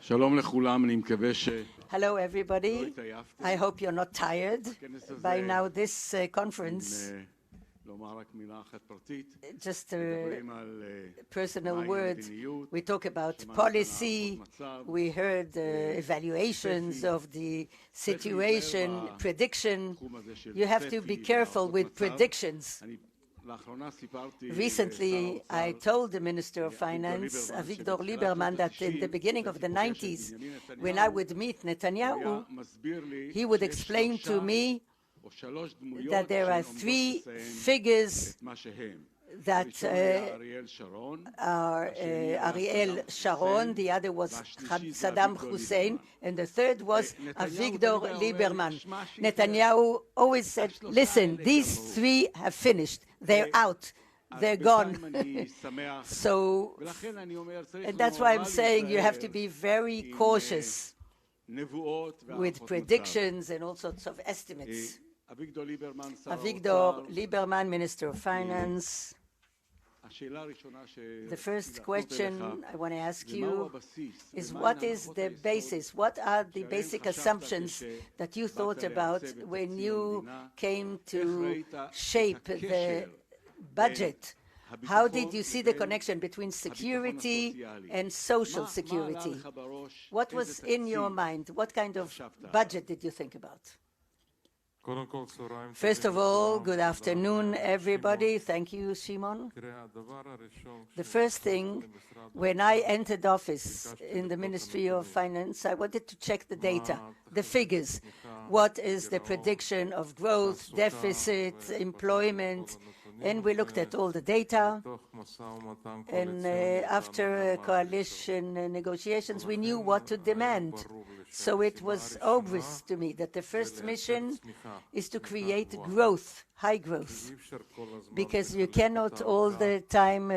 Hello, everybody. I hope you're not tired. By now, this conference, just a personal word, we talk about policy, we heard evaluations of the situation, prediction. You have to be careful with predictions. Recently, I told the Minister of Finance, Avigdor Liberman, that in the beginning of the 90s, when I would meet Netanyahu, he would explain to me that there are three figures that are Ariel Sharon, the other was Saddam Hussein, and the third was Avigdor Liberman. Netanyahu always said, listen, these three have finished. They're out. They're gone. And that's why I'm saying you have to be very cautious with predictions and all sorts of estimates. Avigdor Liberman, Minister of Finance. The first question I want to ask you is, what is the basis? What are the basic assumptions that you thought about when you came to shape the budget? How did you see the connection between security and social security? What was in your mind? What kind of budget did you think about? First of all, good afternoon, everybody. Thank you, Shimon. The first thing, when I entered office in the Ministry of Finance, I wanted to check the data, the figures. What is the prediction of growth, deficit, employment? And we looked at all the data. And after coalition negotiations, we knew what to demand. So it was obvious to me that the first mission is to create growth, high growth, because you cannot all the time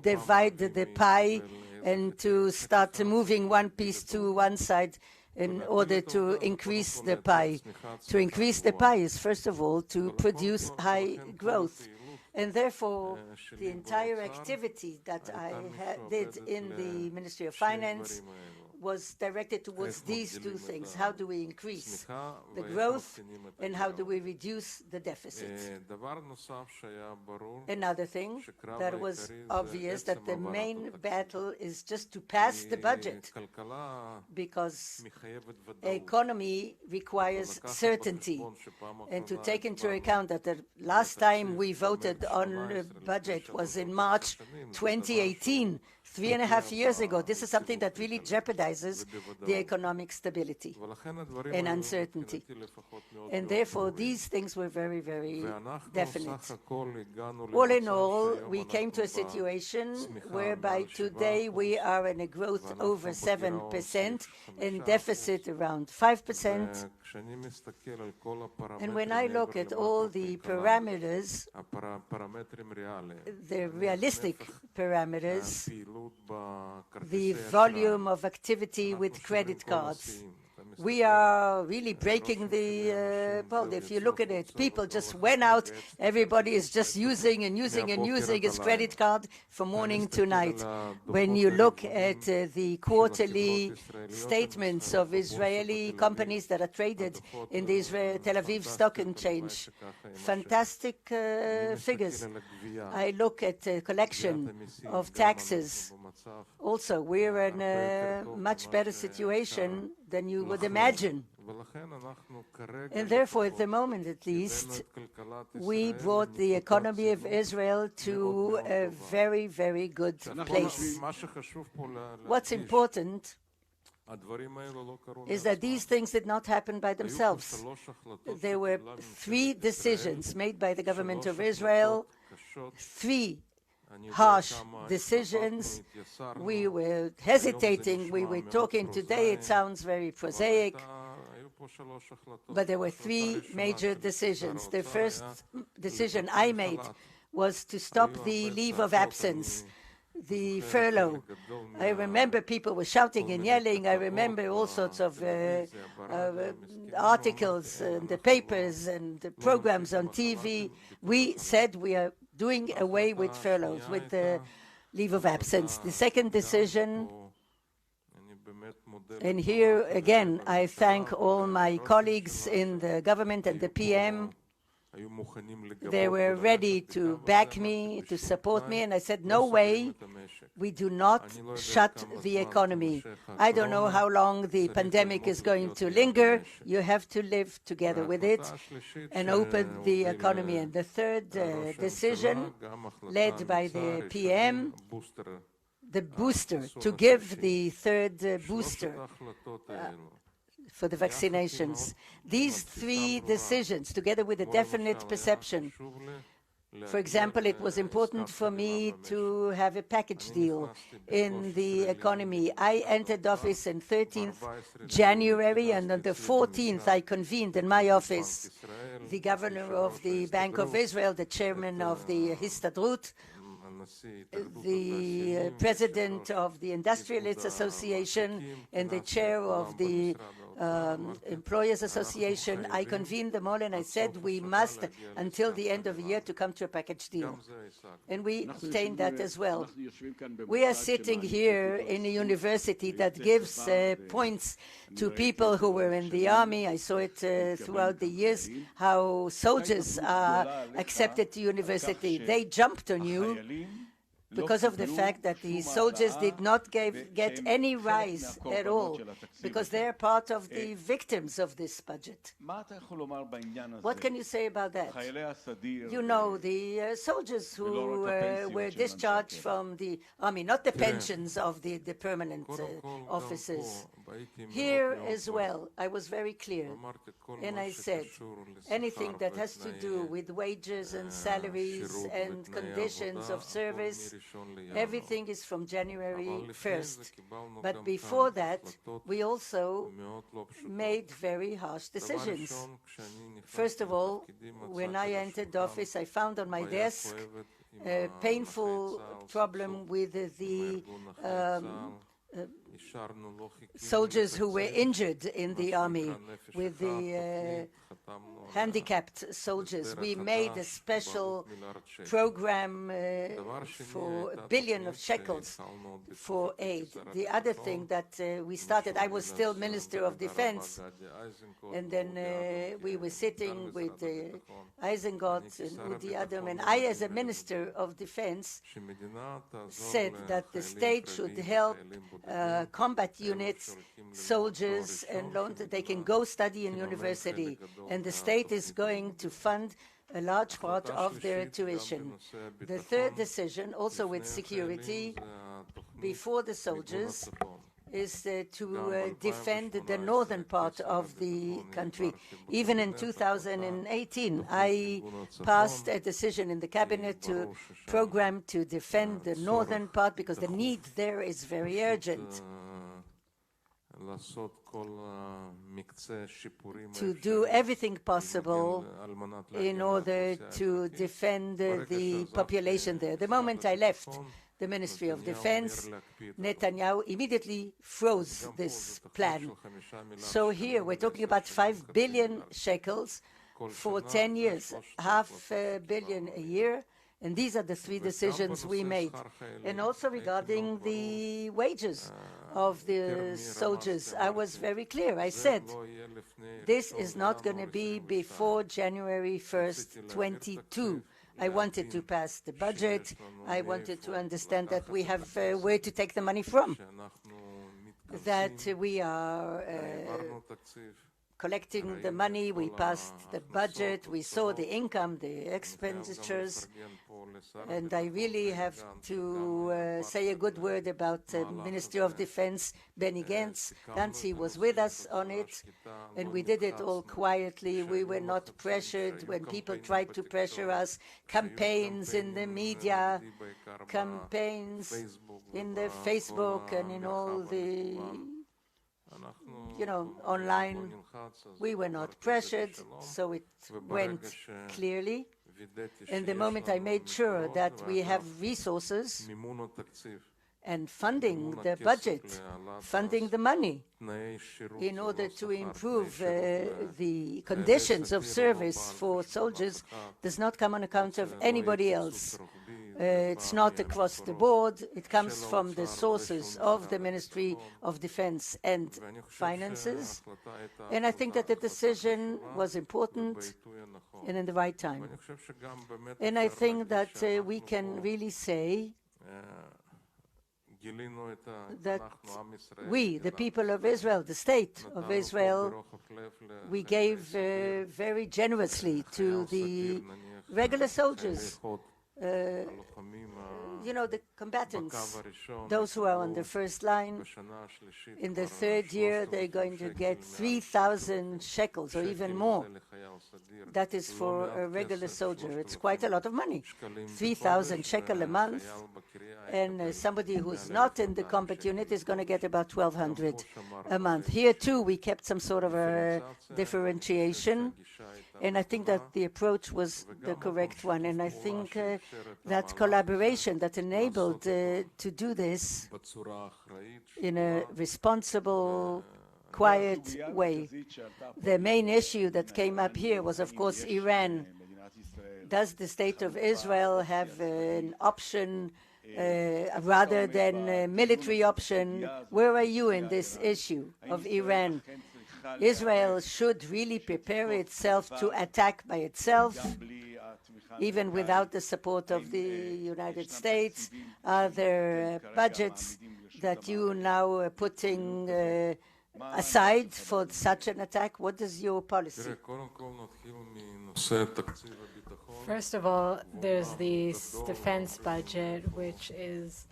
divide the pie and to start moving one piece to one side in order to increase the pie. To increase the pie is, first of all, to produce high growth. And therefore, the entire activity that I did in the Ministry of Finance was directed towards these two things. How do we increase the growth and how do we reduce the deficit? Another thing that was obvious, that the main battle is just to pass the budget, because economy requires certainty, and to take into account that the last time we voted on a budget was in March 2018, 3.5 years ago. This is something that really jeopardizes the economic stability and uncertainty. And therefore, these things were very, very definite. All in all, we came to a situation whereby today we are in a growth over 7% and deficit around 5%. And when I look at all the parameters, the realistic parameters, the volume of activity with credit cards, we are really breaking the mold. If you look at it, people just went out, everybody is just using and using and using his credit card from morning to night. When you look at the quarterly statements of Israeli companies that are traded in the Tel Aviv Stock Exchange, fantastic figures. I look at the collection of taxes. Also, we're in a much better situation than you would imagine. And therefore, at the moment at least, we brought the economy of Israel to a very, very good place. What's important is that these things did not happen by themselves. There were three decisions made by the government of Israel, three harsh decisions. We were hesitating, we were talking today, it sounds very prosaic, but there were three major decisions. The first decision I made was to stop the leave of absence, the furlough. I remember people were shouting and yelling. I remember all sorts of articles in the papers and the programs on TV. We said we are doing away with furloughs, with the leave of absence. The second decision And here again, I thank all my colleagues in the government and the PM. They were ready to back me, to support me, and I said, no way, we do not shut the economy. I don't know how long the pandemic is going to linger. You have to live together with it and open the economy. And the third decision, led by the PM, the booster, to give the third booster for the vaccinations. These three decisions, together with a definite perception. For example, it was important for me to have a package deal in the economy. I entered office on 13th January, and on the 14th I convened in my office the governor of the Bank of Israel, the chairman of the Histadrut, the president of the Industrialists Association, and the chair of the Employers Association. I convened them all and I said we must, until the end of the year, to come to a package deal. And we obtained that as well. We are sitting here in a university that gives points to people who were in the army. I saw it throughout the years, how soldiers are accepted to university. They jumped on you because of the fact that the soldiers did not get any rise at all, because they are part of the victims of this budget. What can you say about that? You know, the soldiers who were discharged from the army, not the pensions of the permanent officers. Here as well, I was very clear, and I said, anything that has to do with wages and salaries and conditions of service, everything is from January 1st. But before that, we also made very harsh decisions. First of all, when I entered office, I found on my desk a painful problem with the soldiers who were injured in the army, with the handicapped soldiers. We made a special program for $1 billion of shekels for aid. The other thing that we started, I was still Minister of Defense, and then we were sitting with Eisengot and Udi Adam, and I, as a Minister of Defense, said that the state should help combat units, soldiers, and they can go study in university, and the state is going to fund a large part of their tuition. The third decision, also with security, before the soldiers, is to defend the northern part of the country. Even in 2018, I passed a decision in the cabinet to program to defend the northern part because the need there is very urgent. To do everything possible in order to defend the population there. The moment I left the Ministry of Defense, Netanyahu immediately froze this plan. So here we're talking about 5 billion shekels for 10 years, $500 million a year. And these are the three decisions we made. And also regarding the wages of the soldiers, I was very clear. I said, this is not going to be before January 1st, 22. I wanted to pass the budget. I wanted to understand that we have where to take the money from, that we are collecting the money, we passed the budget, we saw the income, the expenditures, and I really have to say a good word about the Ministry of Defense, Benny Gantz. He was with us on it, and we did it all quietly. We were not pressured when people tried to pressure us. Campaigns in the media, campaigns in the Facebook and in all the online. We were not pressured, so it went clearly. And the moment I made sure that we have resources and funding the budget, funding the money, in order to improve the conditions of service for soldiers, does not come on account of anybody else. It's not across the board. It comes from the sources of the Ministry of Defense and Finances. And I think that the decision was important and in the right time. And I think that we can really say that we, the people of Israel, the state of Israel, we gave very generously to the regular soldiers, the combatants, those who are on the first line. In the third year, they're going to get 3,000 shekels or even more. That is for a regular soldier. It's quite a lot of money, 3,000 shekel a month. And somebody who's not in the combat unit is going to get about 1,200 a month. Here, too, we kept some sort of a differentiation. And I think that the approach was the correct one. And I think that collaboration that enabled to do this in a responsible, quiet way. The main issue that came up here was, of course, Iran. Does the state of Israel have an option rather than a military option? Where are you in this issue of Iran? Israel should really prepare itself to attack by itself, even without the support of the United States. Are there budgets that you now are putting aside for such an attack? What is your policy? First of all, there's the defense budget, which is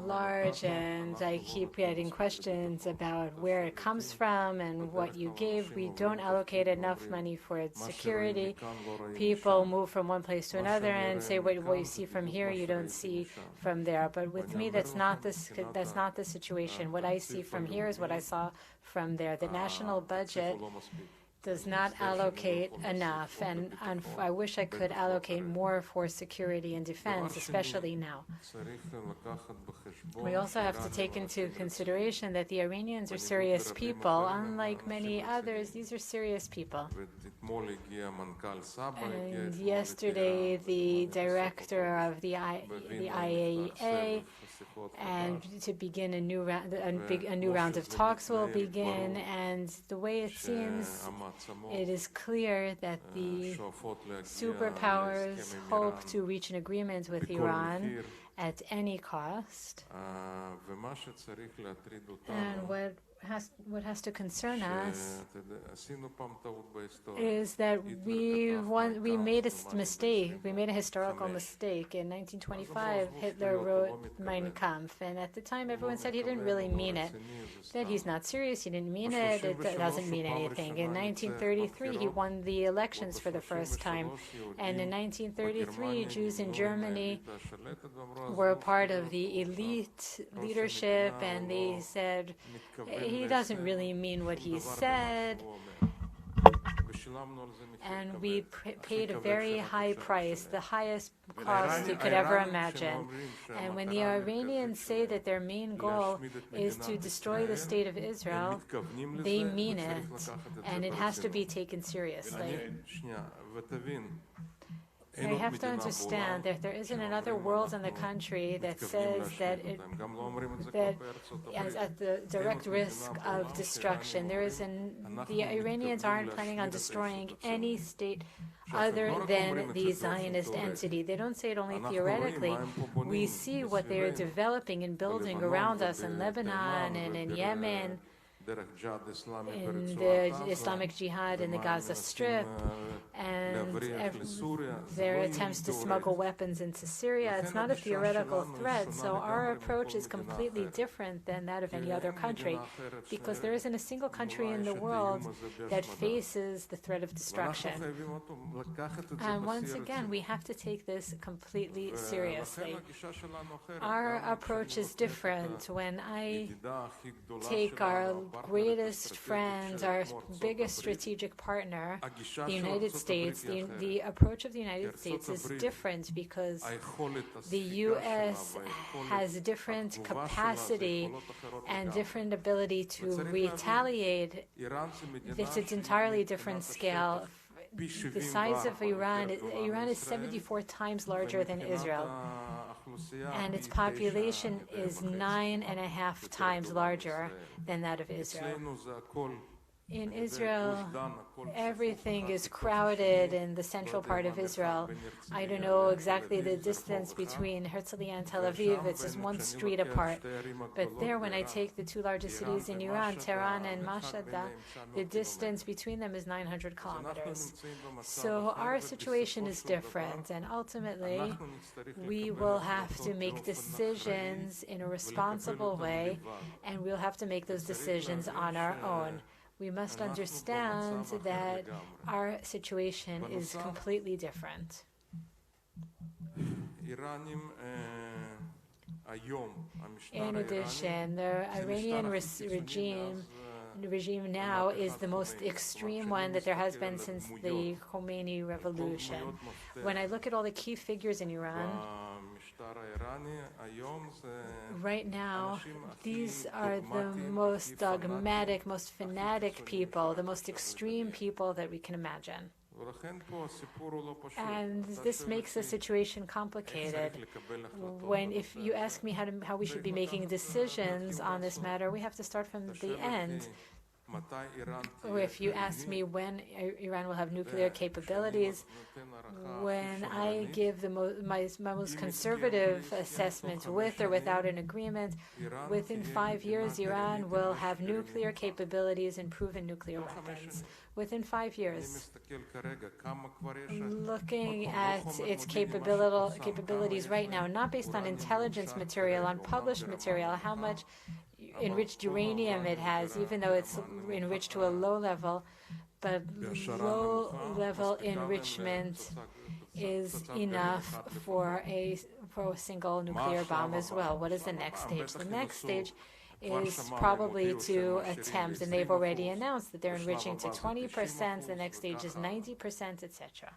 large, and I keep getting questions about where it comes from and what you gave. We don't allocate enough money for its security. People move from one place to another and say what you see from here you don't see from there. But with me, that's not the situation. What I see from here is what I saw from there. The national budget does not allocate enough, and I wish I could allocate more for security and defense, especially now. We also have to take into consideration that the Iranians are serious people. Unlike many others, these are serious people. And yesterday, the director of the IAEA, and to begin a new round of talks will begin, and the way it seems, it is clear that the superpowers hope to reach an agreement with Iran at any cost. And what has to concern us is that we made a mistake. We made a historical mistake. In 1925, Hitler wrote Mein Kampf, and at the time everyone said he didn't really mean it, that he's not serious, he didn't mean it, it doesn't mean anything. In 1933, he won the elections for the first time, and in 1933, Jews in Germany were a part of the elite leadership, and they said, he doesn't really mean what he said. And we paid a very high price, the highest cost you could ever imagine. And when the Iranians say that their main goal is to destroy the state of Israel, they mean it, and it has to be taken seriously. You have to understand that there isn't another world in the country that says that is at the direct risk of destruction. The Iranians aren't planning on destroying any state other than the Zionist entity. They don't say it only theoretically. We see what they are developing and building around us in Lebanon and in Yemen, in the Islamic Jihad in the Gaza Strip, and their attempts to smuggle weapons into Syria. It's not a theoretical threat, so our approach is completely different than that of any other country, because there isn't a single country in the world that faces the threat of destruction. And once again, we have to take this completely seriously. Our approach is different. When I take our greatest friend, our biggest strategic partner, the United States, the approach of the United States is different because the U.S. has different capacity and different ability to retaliate. It's an entirely different scale. the size of Iran is 74 times larger than Israel, and its population is 9.5 times larger than that of Israel. In Israel, everything is crowded in the central part of Israel. I don't know exactly the distance between Herzliya and Tel Aviv. It's just one street apart. But there, when I take the two largest cities in Iran, Tehran and Mashhad, the distance between them is 900 kilometers. So our situation is different, and ultimately, we will have to make decisions in a responsible way, and we'll have to make those decisions on our own. We must understand that our situation is completely different. In addition, the Iranian regime now is the most extreme one that there has been since the Khomeini revolution. When I look at all the key figures in Iran, right now, these are the most dogmatic, most fanatic people, the most extreme people that we can imagine. And this makes the situation complicated. If you ask me how we should be making decisions on this matter, we have to start from the end. Or if you ask me when Iran will have nuclear capabilities, when I give my most conservative assessment, with or without an agreement, within 5 years, Iran will have nuclear capabilities and proven nuclear weapons. Within 5 years. Looking at its capabilities right now, not based on intelligence material, on published material, how much enriched uranium it has, even though it's enriched to a low level, but low-level enrichment is enough for a single nuclear bomb as well. What is the next stage? The next stage is probably to attempt, and they've already announced that they're enriching to 20%, the next stage is 90%, etc.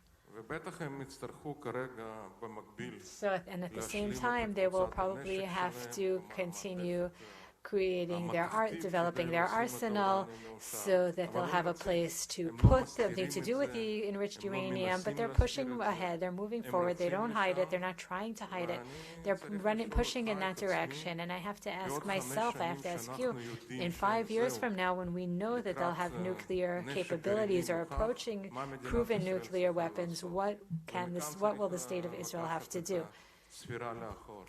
And at the same time, they will probably have to continue developing their arsenal so that they'll have a place to put something to do with the enriched uranium, but they're pushing ahead, they're moving forward, they don't hide it, they're not trying to hide it, they're pushing in that direction. And I have to ask myself, I have to ask you, in 5 years from now, when we know that they'll have nuclear capabilities or approaching proven nuclear weapons, what will the state of Israel have to do?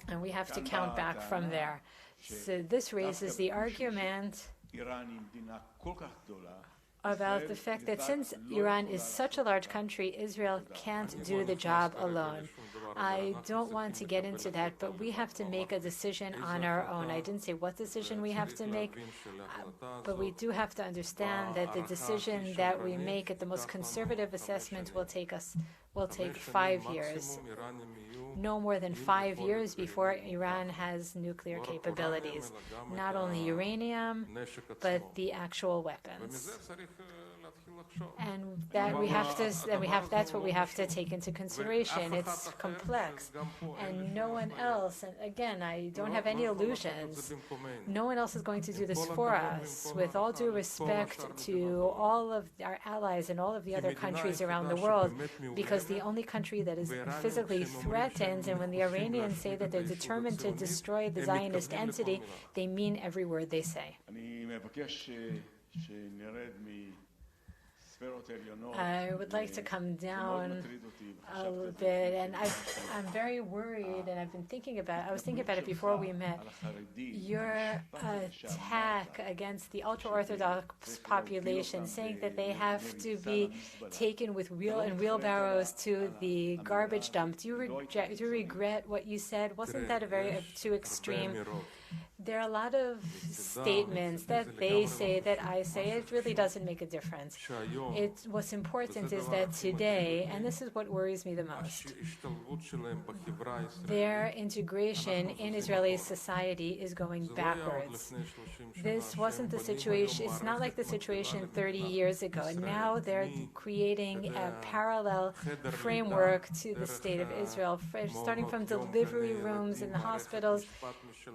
And we have to count back from there. So this raises the argument about the fact that since Iran is such a large country, Israel can't do the job alone. I don't want to get into that, but we have to make a decision on our own. I didn't say what decision we have to make, but we do have to understand that the decision that we make at the most conservative assessment will take 5 years. No more than 5 years before Iran has nuclear capabilities. Not only uranium, but the actual weapons. And that's what we have to take into consideration. It's complex. And no one else, and again, I don't have any illusions, no one else is going to do this for us. With all due respect to all of our allies and all of the other countries around the world, because the only country that is physically threatened, and when the Iranians say that they're determined to destroy the Zionist entity, they mean every word they say. I would like to come down a little bit, and I'm very worried, and I was thinking about it before we met. Your attack against the ultra-Orthodox population, saying that they have to be taken with wheelbarrows to the garbage dump. Do you regret what you said? Wasn't that too extreme? There are a lot of statements that they say, that I say. It really doesn't make a difference. What's important is that today, and this is what worries me the most, their integration in Israeli society is going backwards. This wasn't the situation. It's not like the situation 30 years ago. And now they're creating a parallel framework to the state of Israel, starting from delivery rooms in the hospitals,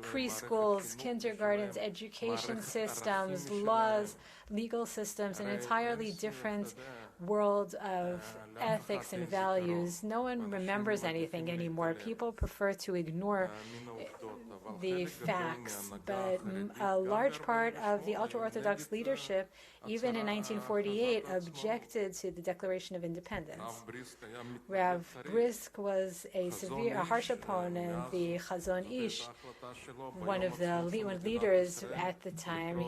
preschool, schools, kindergartens, education systems, laws, legal systems, an entirely different world of ethics and values. No one remembers anything anymore. People prefer to ignore the facts, but a large part of the ultra-Orthodox leadership, even in 1948, objected to the Declaration of Independence. Rav Brisk was a harsh opponent, the Chazon Ish, one of the leaders at the time.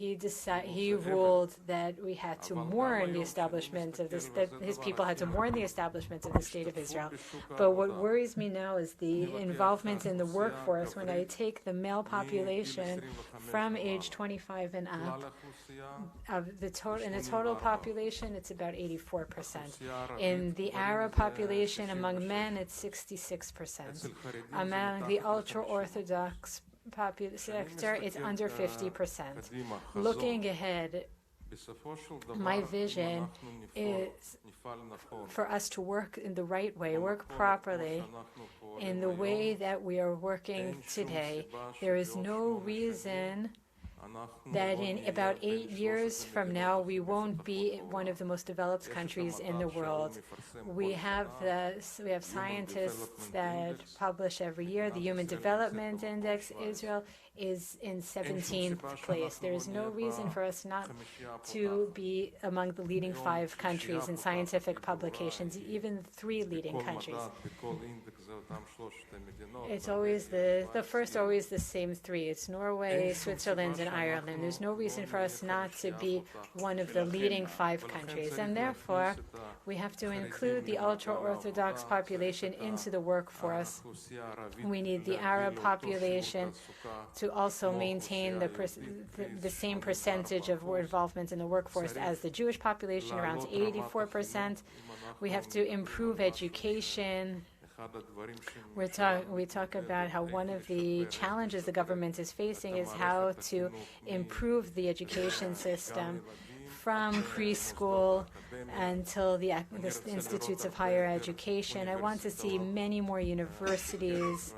He ruled that we had to mourn the establishment of this, that his people had to mourn the establishment of the State of Israel. But what worries me now is the involvement in the workforce. When I take the male population from age 25 and up, in the total population, it's about 84%. In the Arab population, among men, it's 66%. Among the ultra-Orthodox sector, it's under 50%. Looking ahead, my vision is for us to work in the right way, work properly in the way that we are working today. There is no reason that in about 8 years from now we won't be one of the most developed countries in the world. We have scientists that publish every year. The Human Development Index, Israel is in 17th place. There is no reason for us not to be among the leading 5 countries in scientific publications, even 3 leading countries. It's always always the same 3. It's Norway, Switzerland, and Ireland. There's no reason for us not to be one of the leading 5 countries, and therefore we have to include the ultra-Orthodox population into the workforce. We need the Arab population to also maintain the same percentage of involvement in the workforce as the Jewish population, around 84%. We have to improve education. We talk about how one of the challenges the government is facing is how to improve the education system from preschool until the institutes of higher education. I want to see many more universities,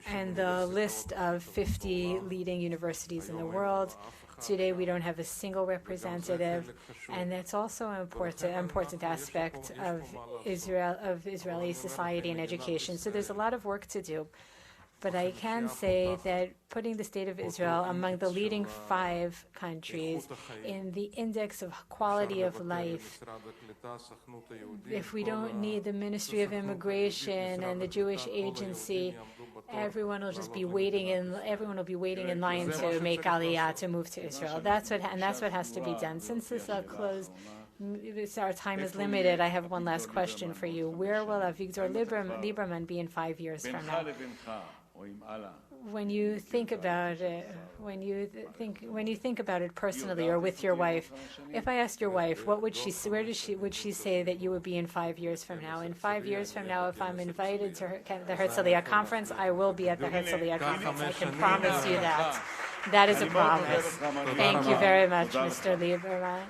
and the list of 50 leading universities in the world. Today we don't have a single representative, and that's also an important aspect of Israeli society and education. So there's a lot of work to do. But I can say that putting the State of Israel among the leading 5 countries in the index of quality of life, if we don't need the Ministry of Immigration and the Jewish Agency, everyone will be waiting in line to make Aliyah, to move to Israel. That's what has to be done. Since this closed, our time is limited. I have one last question for you. Where will Avigdor Liberman be in 5 years from now? When you think about it, when you think about it personally or with your wife, if I asked your wife, would she say that you would be in 5 years from now? In 5 years from now, if I'm invited to the Herzliya conference, I will be at the Herzliya conference. I can promise you that. That is a promise. Thank you very much, Mr. Lieberman.